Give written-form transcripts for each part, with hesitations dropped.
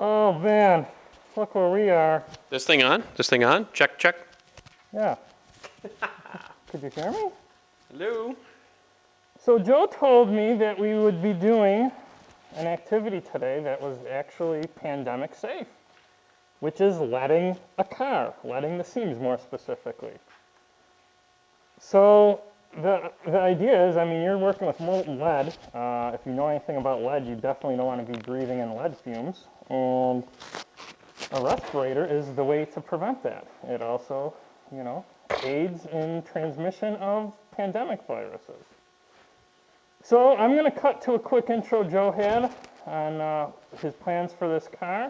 Oh man, look where we are. This thing on? This thing on? Check, check. Yeah. Could you hear me? Hello. So Joe told me that we would be doing an activity today that was actually pandemic safe, which is leading a car, leading the seams more specifically. So the idea is, I mean, you're working with molten lead. If you know anything about lead, you definitely don't want to be breathing in lead fumes. And a respirator is the way to prevent that. It also, aids in transmission of pandemic viruses. So I'm going to cut to a quick intro Joe had on his plans for this car,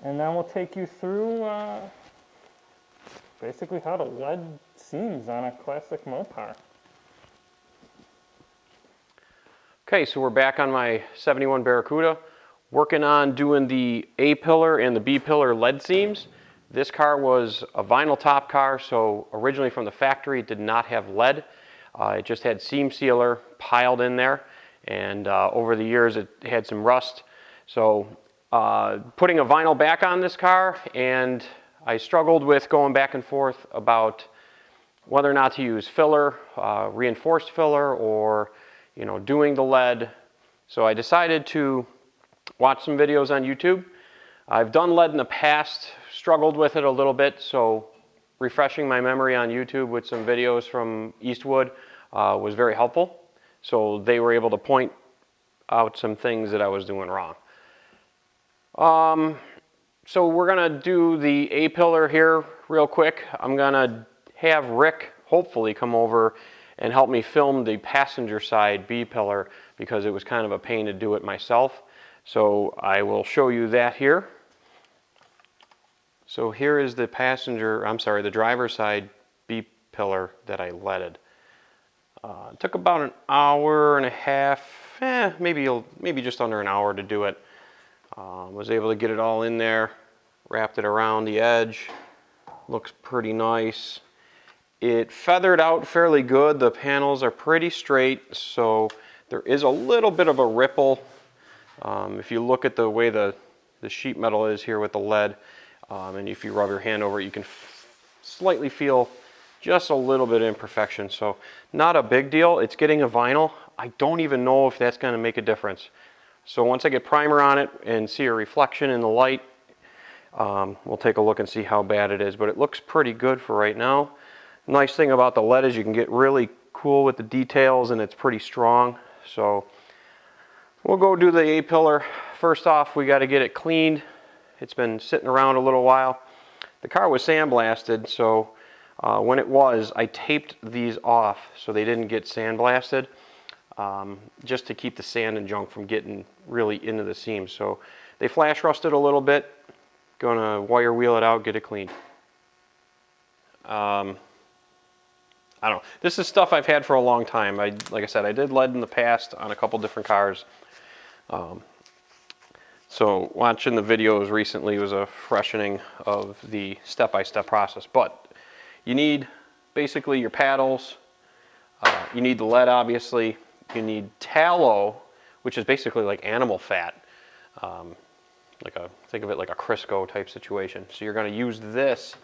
and then we'll take you through basically how to lead seams on a classic Mopar. Okay, so we're back on my 71 Barracuda, working on doing the A-pillar and the B-pillar lead seams. This car was a vinyl top car, so originally from the factory it did not have lead. It just had seam sealer piled in there, and over the years it had some rust. So putting a vinyl back on this car, and I struggled with going back and forth about whether or not to use filler, reinforced filler, or doing the lead. So I decided to watch some videos on YouTube. I've done lead in the past, struggled with it a little bit, so refreshing my memory on YouTube with some videos from Eastwood was very helpful. So they were able to point out some things that I was doing wrong. So we're gonna do the A-pillar here real quick. I'm gonna have Rick hopefully come over and help me film the passenger side B-pillar because it was kind of a pain to do it myself. So I will show you that here. So here is the the driver's side B-pillar that I leaded. It took about an hour and a half, maybe just under an hour to do it. Was able to get it all in there, wrapped it around the edge. Looks pretty nice. It feathered out fairly good. The panels are pretty straight, so there is a little bit of a ripple. If you look at the way the sheet metal is here with the lead, and if you rub your hand over it, you can slightly feel just a little bit of imperfection. So not a big deal. It's getting a vinyl. I don't even know if that's going to make a difference. So once I get primer on it and see a reflection in the light, we'll take a look and see how bad it is. But it looks pretty good for right now. Nice thing about the lead is you can get really cool with the details, and it's pretty strong. So we'll go do the A-pillar. First off, we got to get it cleaned. It's been sitting around a little while. The car was sandblasted, so when it was, I taped these off so they didn't get sandblasted, just to keep the sand and junk from getting really into the seams. So they flash rusted a little bit. Gonna wire wheel it out, get it cleaned. I don't know. This is stuff I've had for a long time. Like I said, I did lead in the past on a couple different cars. So watching the videos recently was a freshening of the step-by-step process. But you need basically your paddles. You need the lead, obviously. You need tallow, which is basically like animal fat. Think of it like a Crisco type situation. So you're going to use this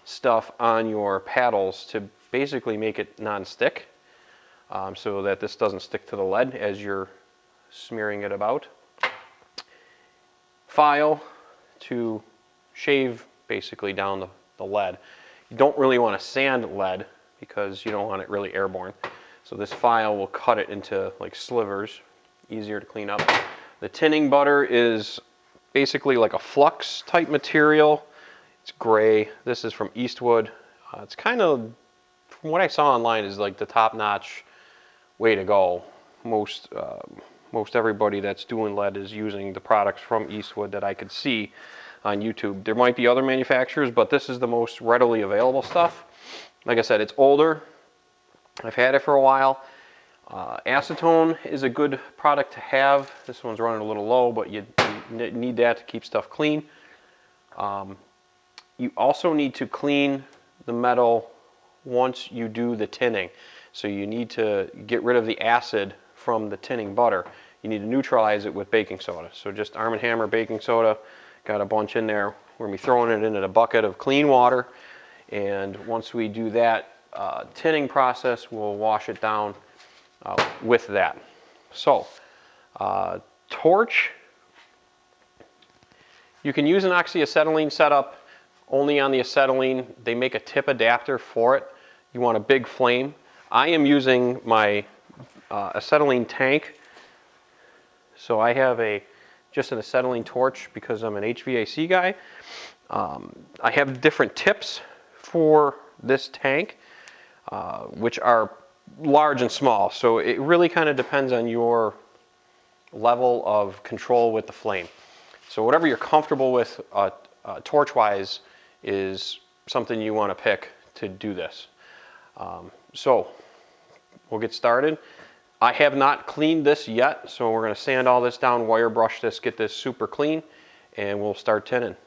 stuff on your paddles to basically make it non-stick, so that this doesn't stick to the lead as you're smearing it about. File to shave basically down the lead. You don't really want to sand lead because you don't want it really airborne. So this file will cut it into like slivers, easier to clean up. The tinning butter is basically like a flux type material. It's gray. This is from Eastwood. It's kind of, from what I saw online, is like the top-notch way to go. Most everybody that's doing lead is using the products from Eastwood that I could see on YouTube. There might be other manufacturers, but this is the most readily available stuff. Like I said, it's older. I've had it for a while. Acetone is a good product to have. This one's running a little low, but you need that to keep stuff clean. You also need to clean the metal once you do the tinning. So you need to get rid of the acid from the tinning butter. you need to neutralize it with baking soda. So just Arm & Hammer baking soda, got a bunch in there. We're going to be throwing it into the bucket of clean water, and once we do that tinning process, we'll wash it down with that. So, torch, you can use an oxyacetylene setup only on the acetylene. They make a tip adapter for it. You want a big flame. I am using my acetylene tank. So I have just an acetylene torch because I'm an HVAC guy. I have different tips for this tank, which are large and small. So it really kind of depends on your level of control with the flame. So whatever you're comfortable with torch-wise is something you want to pick to do this. So we'll get started. I have not cleaned this yet, so we're going to sand all this down, wire brush this, get this super clean, and we'll start tinning.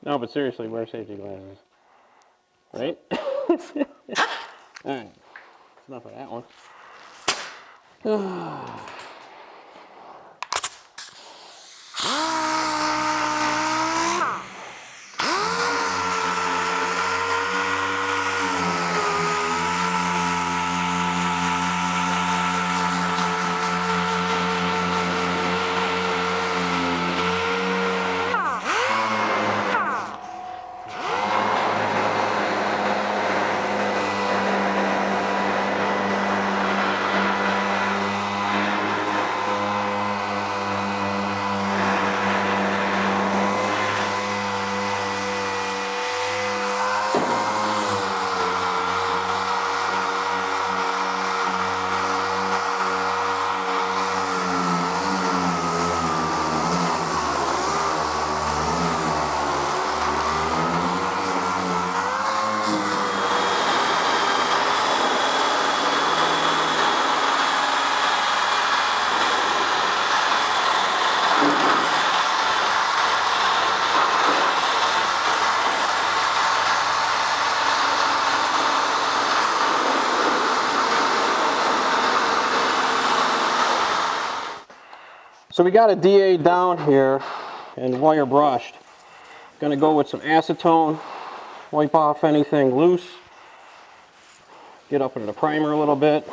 No, but seriously, wear safety glasses. Right? Alright, that's enough of that one. So we got a DA down here and wire brushed. Gonna go with some acetone, wipe off anything loose, get up into the primer a little bit.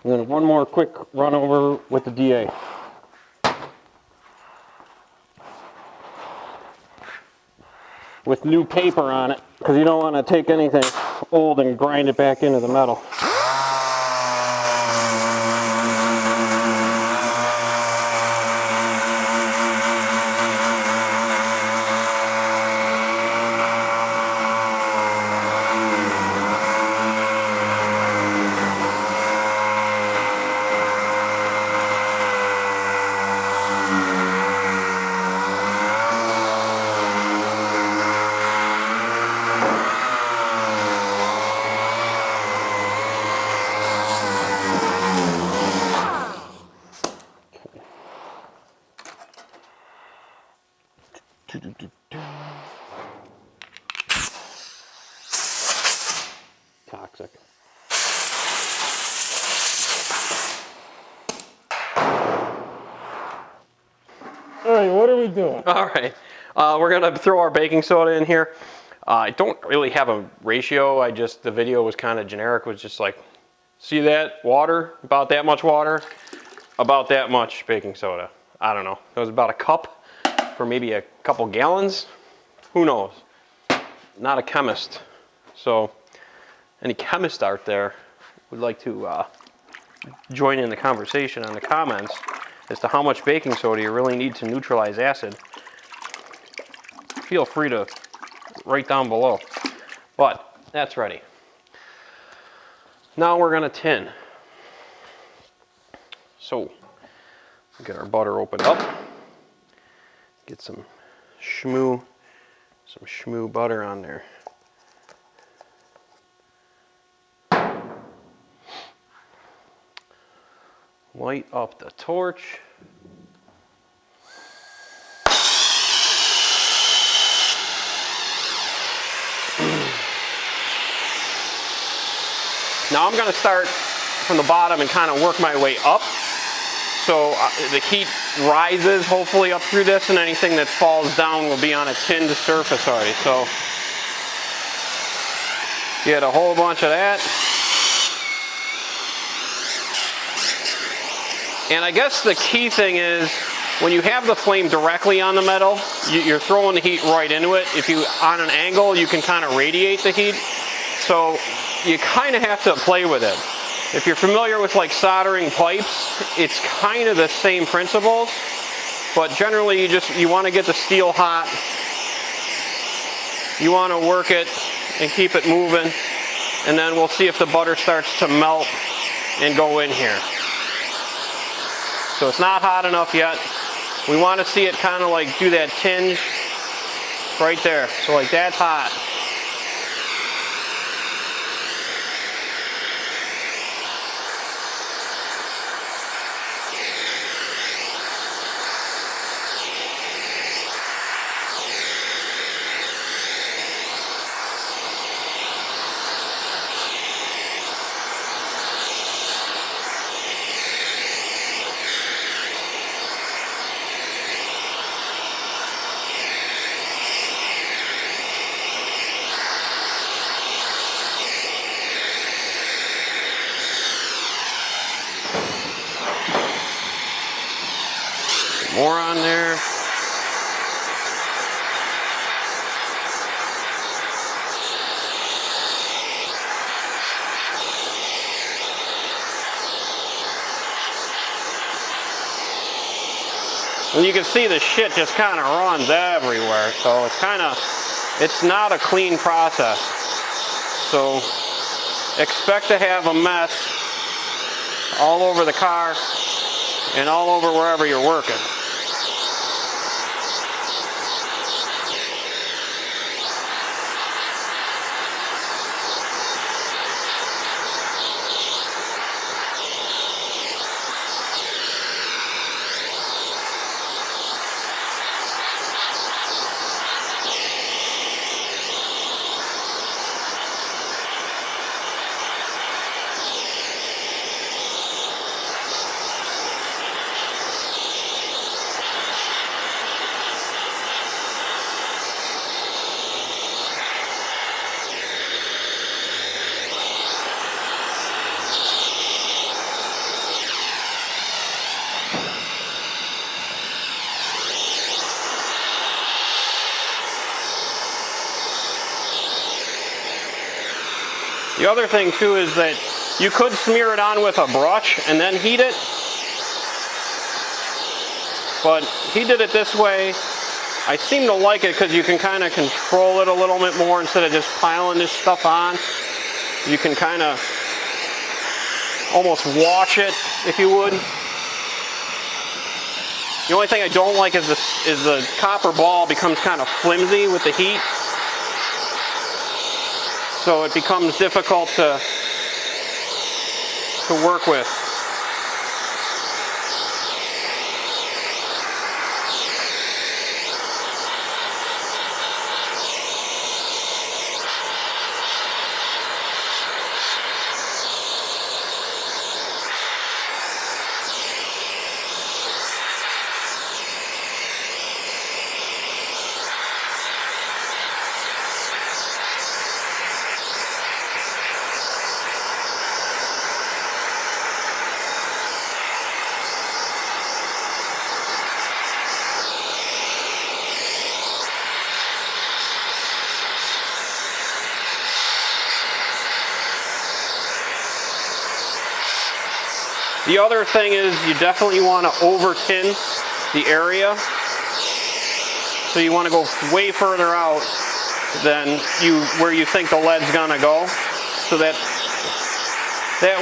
And then one more quick run over with the DA. With new paper on it, because you don't want to take anything old and grind it back into the metal. Toxic. All right, what are we doing? All right, we're gonna throw our baking soda in here. I don't really have a ratio. The video was kind of generic. It was just like, see that water, about that much water. about that much baking soda. I don't know. It was about a cup for maybe a couple gallons. Who knows? Not a chemist. So any chemist out there would like to join in the conversation on the comments as to how much baking soda you really need to neutralize acid. Feel free to write down below. But that's ready. Now we're gonna tin. So get our butter opened up. Get some shmoo butter on there. Light up the torch. Now I'm going to start from the bottom and kind of work my way up. So the heat rises hopefully up through this, and anything that falls down will be on a tinned surface already. So get a whole bunch of that. And I guess the key thing is when you have the flame directly on the metal, you're throwing the heat right into it. If you on an angle, you can kind of radiate the heat. So you kind of have to play with it. If you're familiar with like soldering pipes, it's kind of the same principles, but generally you want to get the steel hot. You want to work it and keep it moving, and then we'll see if the butter starts to melt and go in here. So it's not hot enough yet. We want to see it kind of like do that tinge right there. So like that's hot. More on there. And you can see the shit just kind of runs everywhere. So it's not a clean process. So expect to have a mess all over the car and all over wherever you're working. The other thing too is that you could smear it on with a brush and then heat it, but he did it this way. I seem to like it because you can kind of control it a little bit more instead of just piling this stuff on. You can kind of almost wash it, if you would. The only thing I don't like is the copper ball becomes kind of flimsy with the heat. So it becomes difficult to work with. The other thing is you definitely want to over tin the area. So you want to go way further out than where you think the lead's gonna go, so that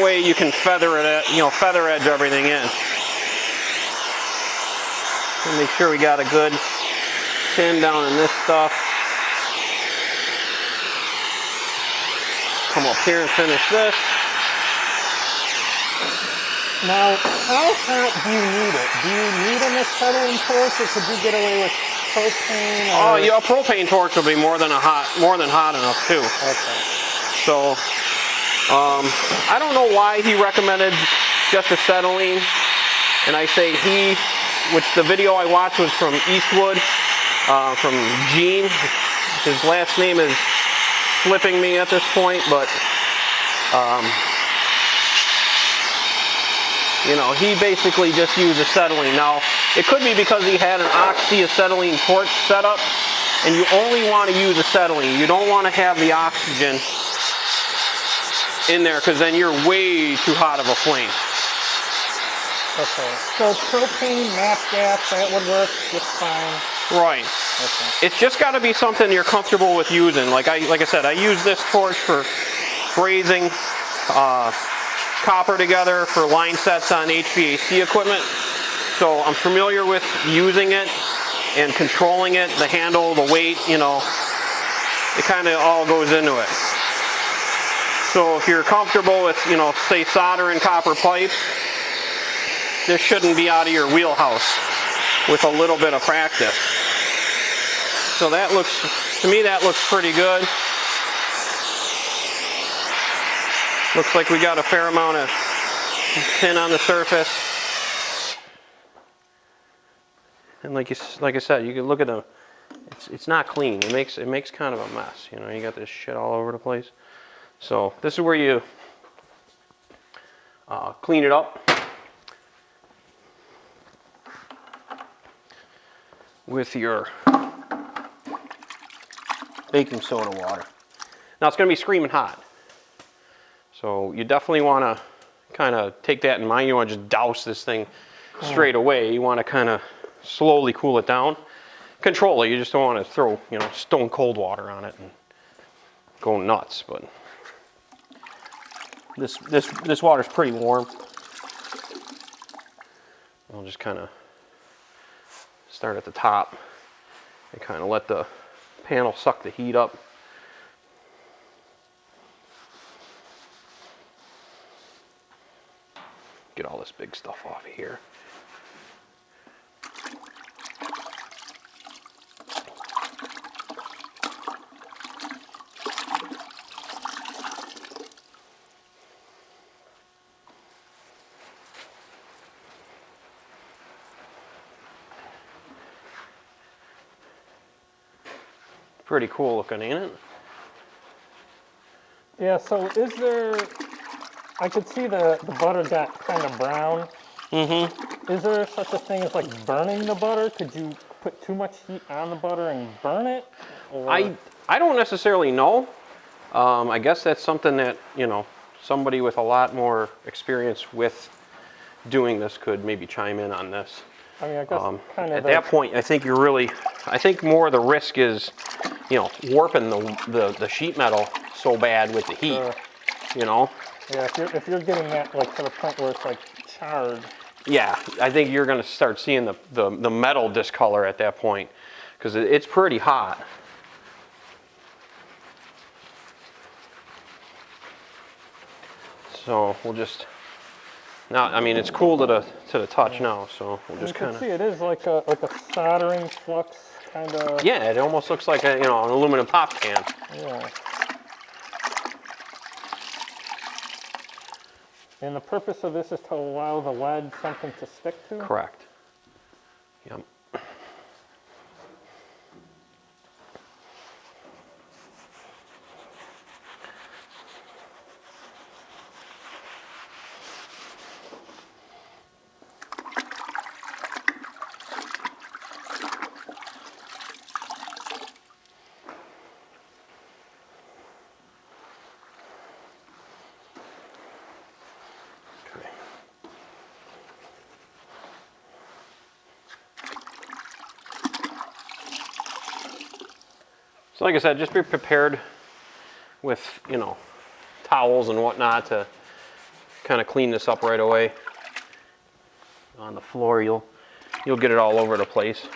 way you can feather edge everything in. And make sure we got a good tin down in this stuff. Come up here and finish this. Now, how hot do you need it? Do you need an acetylene torch, or could you get away with propane? Oh, yeah, a propane torch will be more than hot enough too. Okay. So, I don't know why he recommended just acetylene, and I say he, which the video I watched was from Eastwood, from Gene. His last name is slipping me at this point, but you know, he basically just used acetylene. Now, it could be because he had an oxyacetylene torch set up, and you only want to use acetylene. You don't want to have the oxygen in there, because then you're way too hot of a flame. Okay. So propane, nap gas, that would work just fine. Right. Okay. It's just got to be something you're comfortable with using. Like I said, I use this torch for brazing copper together for line sets on HVAC equipment. So I'm familiar with using it and controlling it, the handle, the weight, you know, it kind of all goes into it. So if you're comfortable with, you know, say soldering copper pipes, this shouldn't be out of your wheelhouse with a little bit of practice. So that looks, to me, that looks pretty good. Looks like we got a fair amount of tin on the surface. And like I said, you can look at them. It's not clean. It makes kind of a mess. You know, you got this shit all over the place. So this is where you clean it up with your baking soda water. Now it's going to be screaming hot. So you definitely want to kind of take that in mind. You want to just douse this thing straight away. You want to kind of slowly cool it down. Control it. You just don't want to throw, you know, stone cold water on it and go nuts. But this water's pretty warm. I'll just kind of start at the top and kind of let the panel suck the heat up. Get all this big stuff off of here. Pretty cool looking, ain't it? Yeah, so is there, I could see the butter got kind of brown. Mm-hmm. Is there such a thing as like burning the butter? Could you put too much heat on the butter and burn it? Or? I don't necessarily know. I guess that's something that, you know, somebody with a lot more experience with doing this could maybe chime in on this. I mean, I guess kind of at that point, I think more the risk is, you know, warping the sheet metal so bad with the heat, you know? Yeah, if you're getting that like to the point where it's like charred. Yeah, I think you're gonna start seeing the metal discolor at that point, because it's pretty hot. So we'll just, now, I mean, it's cool to the touch now, so we'll just kind You of. can see it is like a soldering flux kind of. Yeah, it almost looks like an aluminum pop can. Yeah. And the purpose of this is to allow the lead something to stick to? Correct. Yep. So like I said, just be prepared with, you know, towels and whatnot to kind of clean this up right away. On the floor, you'll get it all over the place.